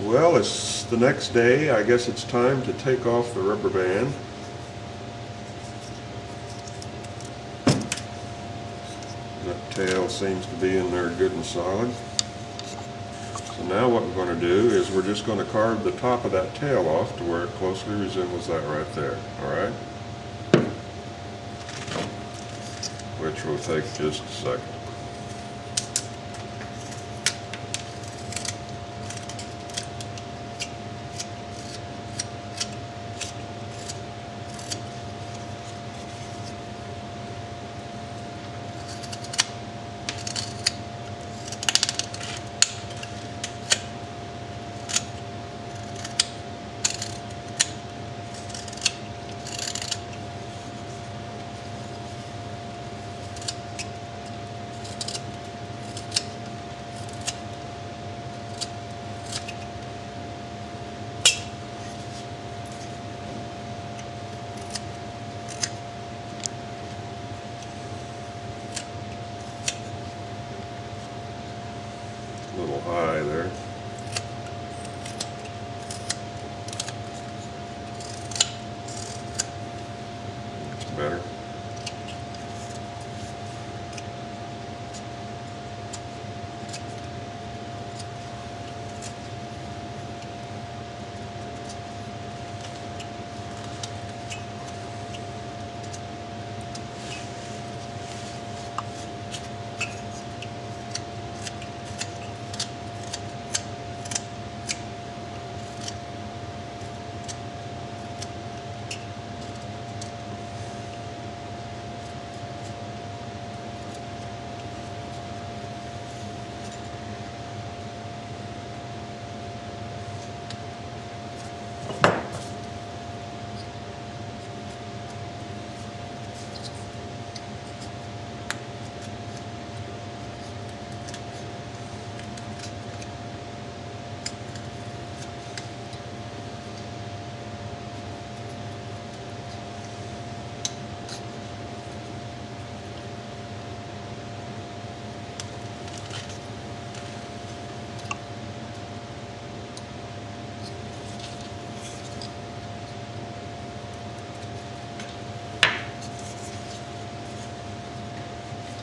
Well, it's the next day. I guess it's time to take off the rubber band. That tail seems to be in there good and solid. So now what we're going to do is we're just going to carve the top of that tail off to where it closely resembles that right there. Alright? Which will take just a second. A little high there. That's better.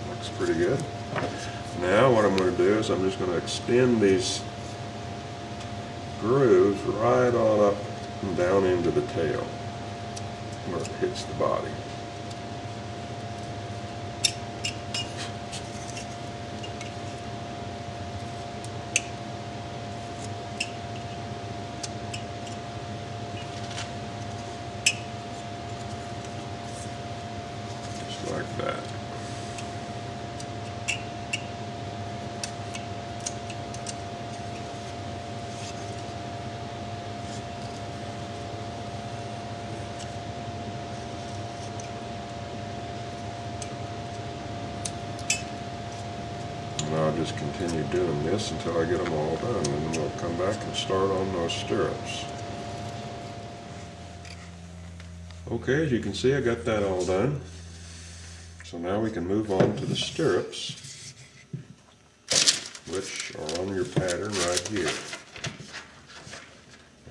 Looks pretty good. Now what I'm going to do is I'm just going to extend these grooves right on up and down into the tail where it hits the body. Just like that. And I'll just continue doing this until I get them all done, and then we'll come back and start on those stirrups. Okay, as you can see, I got that all done. So now we can move on to the stirrups, which are on your pattern right here.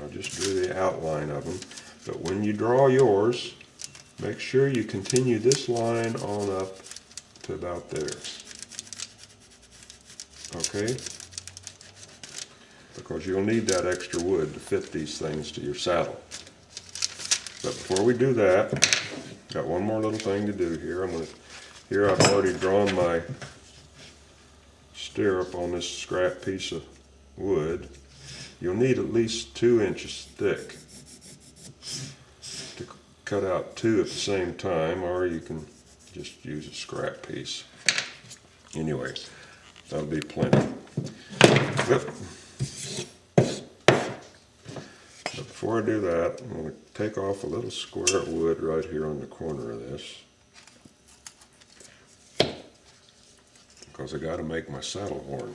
I just drew the outline of them, but when you draw yours, make sure you continue this line on up to about there. Okay? Because you'll need that extra wood to fit these things to your saddle. But before we do that, got one more little thing to do here. Here I've already drawn my stirrup on this scrap piece of wood. You'll need at least 2 inches thick to cut out 2 at the same time, or you can just use a scrap piece. Anyway, that'll be plenty. But before I do that, I'm going to take off a little square of wood right here on the corner of this, because I got to make my saddle horn.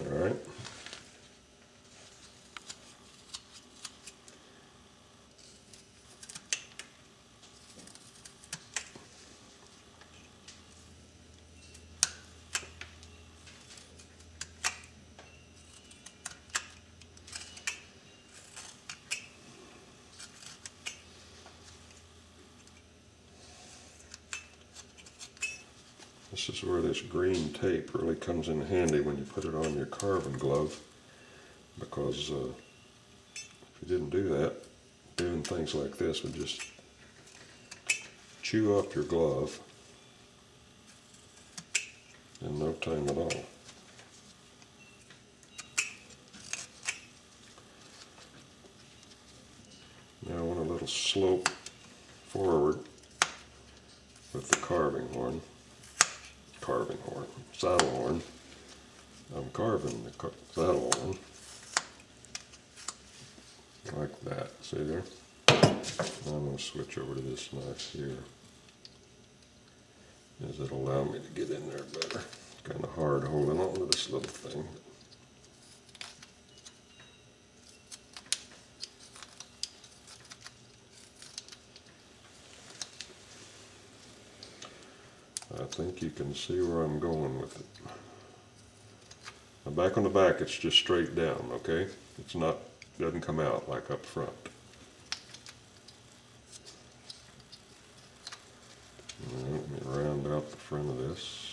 All right. This is where this green tape really comes in handy when you put it on your carving glove, because if you didn't do that, doing things like this would just chew up your glove in no time at all. Now I want a little slope forward with the saddle horn. I'm carving the saddle horn like that, see there? Now I'm going to switch over to this knife here, as it'll allow me to get in there better. It's kind of hard holding on to this little thing. I think you can see where I'm going with it. Now back on the back, it's just straight down, okay? It's not, doesn't come out like up front. Let me round out the front of this.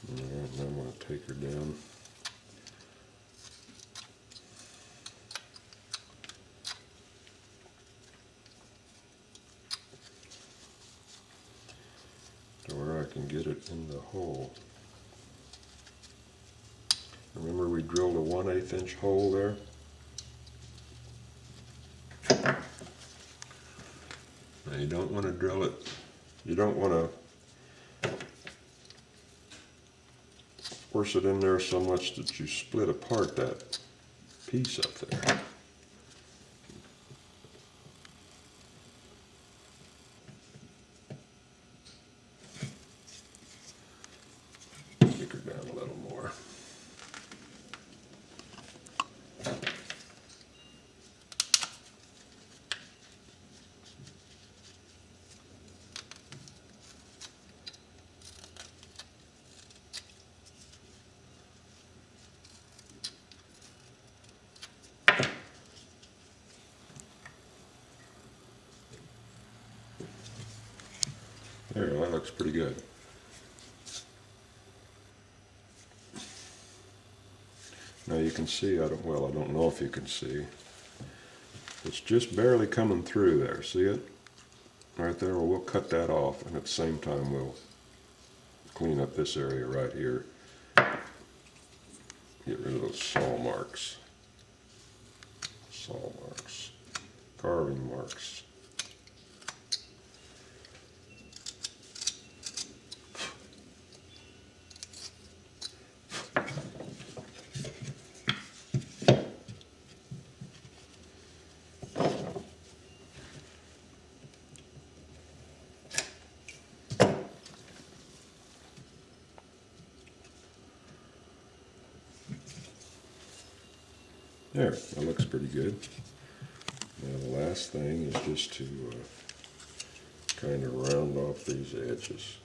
Alright, now I'm going to take her down. To where I can get it in the hole. Remember we drilled a 1/8 inch hole there? Now you don't want to drill it, you don't want to force it in there so much that you split apart that piece up there. Take her down a little more. There, that looks pretty good. Now you can see, I don't know if you can see, it's just barely coming through there, see it? Right there, well, we'll cut that off, and at the same time we'll clean up this area right here. Get rid of those saw marks, carving marks. There, that looks pretty good. Now the last thing is just to kind of round off these edges.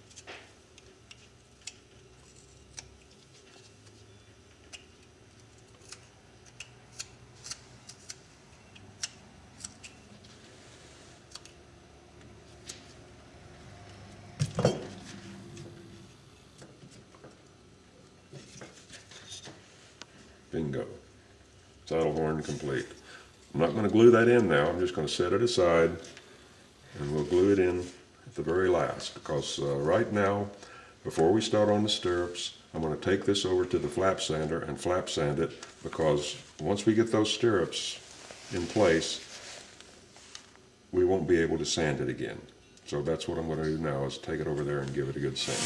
Bingo. Saddle horn complete. I'm not going to glue that in now. I'm just going to set it aside, and we'll glue it in at the very last, because right now, before we start on the stirrups, I'm going to take this over to the flap sander and flap sand it, because once we get those stirrups in place, we won't be able to sand it again. So that's what I'm going to do now, is take it over there and give it a good sand.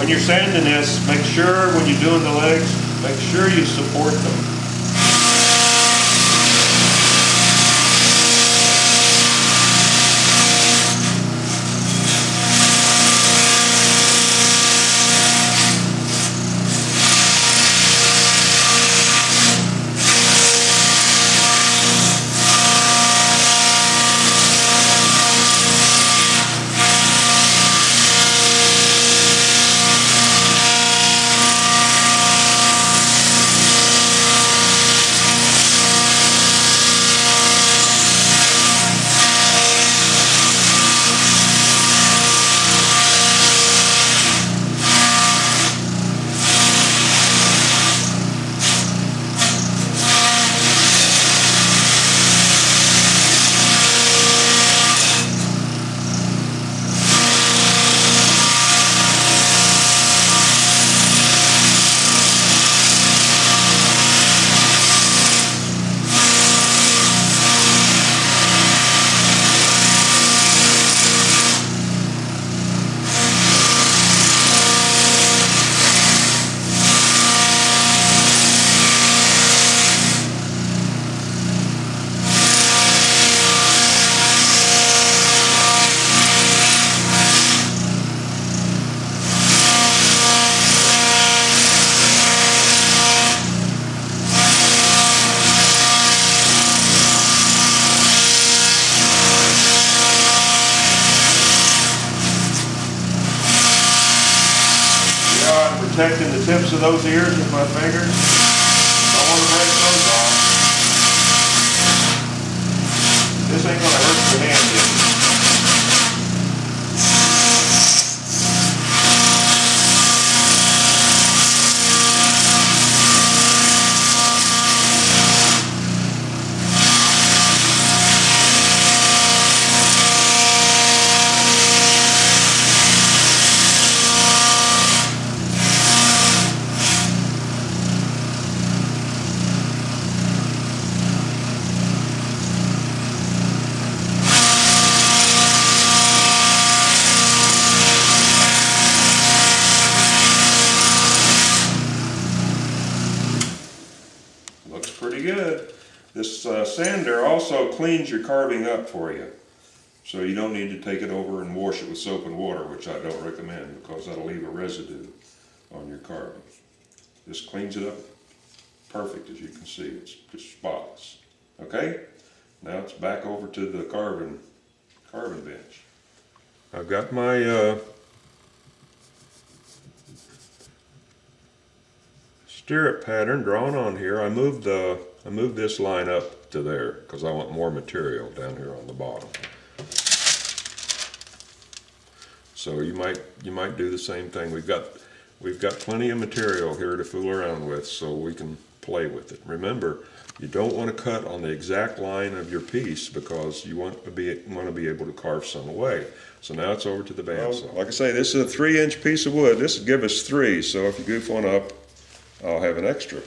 when you're sanding this, make sure when you're doing the legs, make sure you support them. Protecting the tips of those ears with my fingers. Don't want to break those off. This ain't going to hurt your hand any. Pretty good. This sander also cleans your carving up for you. So you don't need to take it over and wash it with soap and water, which I don't recommend because that'll leave a residue on your carving. This cleans it up perfect, as you can see. It's just spotless. Okay? Now it's back over to the carving bench. I've got my stirrup pattern drawn on here. I moved this line up to there because I want more material down here on the bottom. So you might do the same thing. We've got plenty of material here to fool around with, so we can play with it. Remember, you don't want to cut on the exact line of your piece because you want to be able to carve some away. So now it's over to the bandsaw. Like I say, this is a 3-inch piece of wood. This would give us 3, so if you goof one up, I'll have an extra.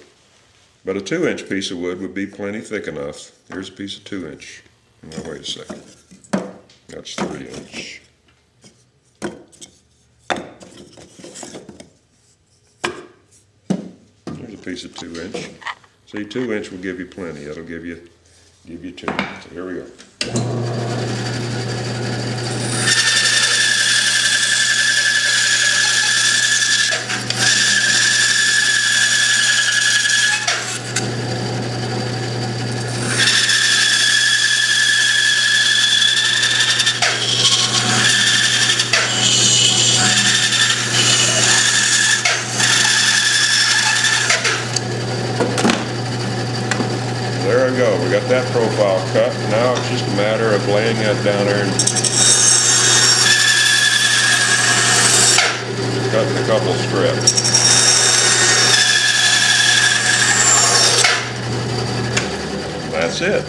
But a 2-inch piece of wood would be plenty thick enough. Here's a piece of 2-inch. Now wait a second. That's 3-inch. Here's a piece of 2-inch. See, 2-inch will give you plenty. That'll give you 2. So here we go. There we go. We got that profile cut. Now it's just a matter of laying that down there and cutting a couple strips. That's it.